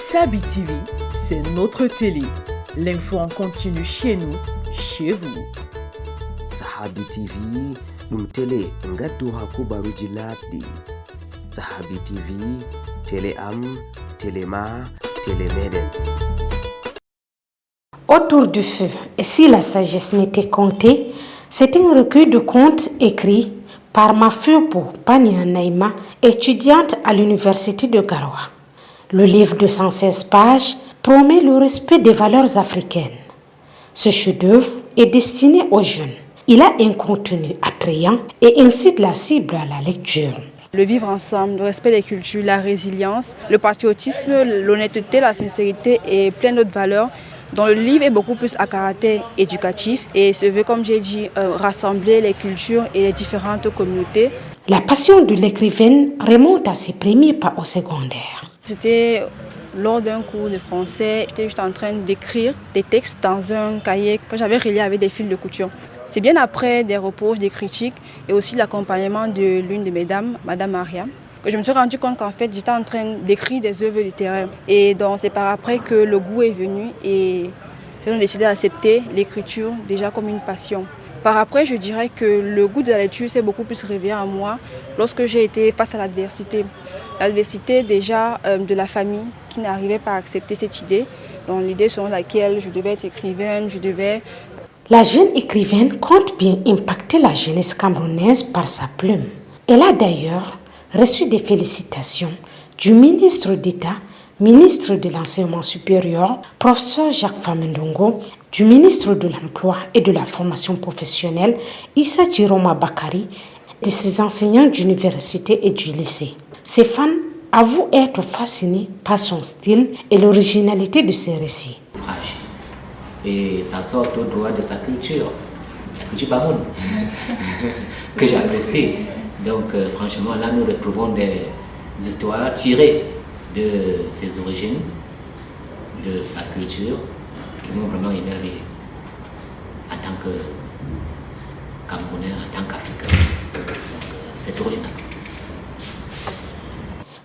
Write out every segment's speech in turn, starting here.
Sabi TV, c'est notre télé. L'info en continu chez nous, chez vous. Sahabi TV, nous télé, ngatu hakubaruji lati. Sahabi TV, télé am, télé ma, télé meden. Autour du feu, et si la sagesse m'était comptée, c'est un recueil de contes écrits par Mafupo Pania Naïma, étudiante à l'université de Garoua. Le livre de 116 pages promet le respect des valeurs africaines. Ce chef-d'œuvre est destiné aux jeunes. Il a un contenu attrayant et incite la cible à la lecture. Le vivre ensemble, le respect des cultures, la résilience, le patriotisme, l'honnêteté, la sincérité et plein d'autres valeurs dont le livre est beaucoup plus à caractère éducatif et se veut, comme j'ai dit, rassembler les cultures et les différentes communautés. La passion de l'écrivaine remonte à ses premiers pas au secondaire. C'était lors d'un cours de français, j'étais juste en train d'écrire des textes dans un cahier que j'avais relié avec des fils de couture. C'est bien après des reproches, des critiques et aussi l'accompagnement de l'une de mes dames, Madame Maria, que je me suis rendu compte qu'en fait j'étais en train d'écrire des œuvres littéraires. Et donc c'est par après que le goût est venu et j'ai décidé d'accepter l'écriture déjà comme une passion. Par après, je dirais que le goût de la lecture s'est beaucoup plus réveillé en moi lorsque j'ai été face à l'adversité. L'adversité déjà de la famille qui n'arrivait pas à accepter cette idée, donc l'idée selon laquelle je devais être écrivaine, je devais... La jeune écrivaine compte bien impacter la jeunesse camerounaise par sa plume. Elle a d'ailleurs reçu des félicitations du ministre d'État, ministre de l'Enseignement supérieur, professeur Jacques Famendongo, du ministre de l'Emploi et de la Formation professionnelle, Issa Jiroma Bakari, de ses enseignants d'université et du lycée. Ses fans avouent être fascinés par son style et l'originalité de ses récits. Et ça sort au droit de sa culture, la culture bamoune, que j'apprécie. Donc franchement, là nous retrouvons des histoires tirées de ses origines, de sa culture, qui m'ont vraiment émerveillé en tant que Camerounais, en tant qu'Africain. C'est original.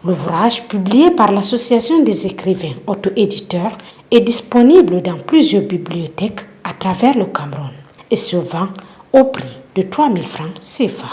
L'ouvrage, publié par l'Association des écrivains auto-éditeurs, est disponible dans plusieurs bibliothèques à travers le Cameroun et se vend au prix de 3 000 francs CFA.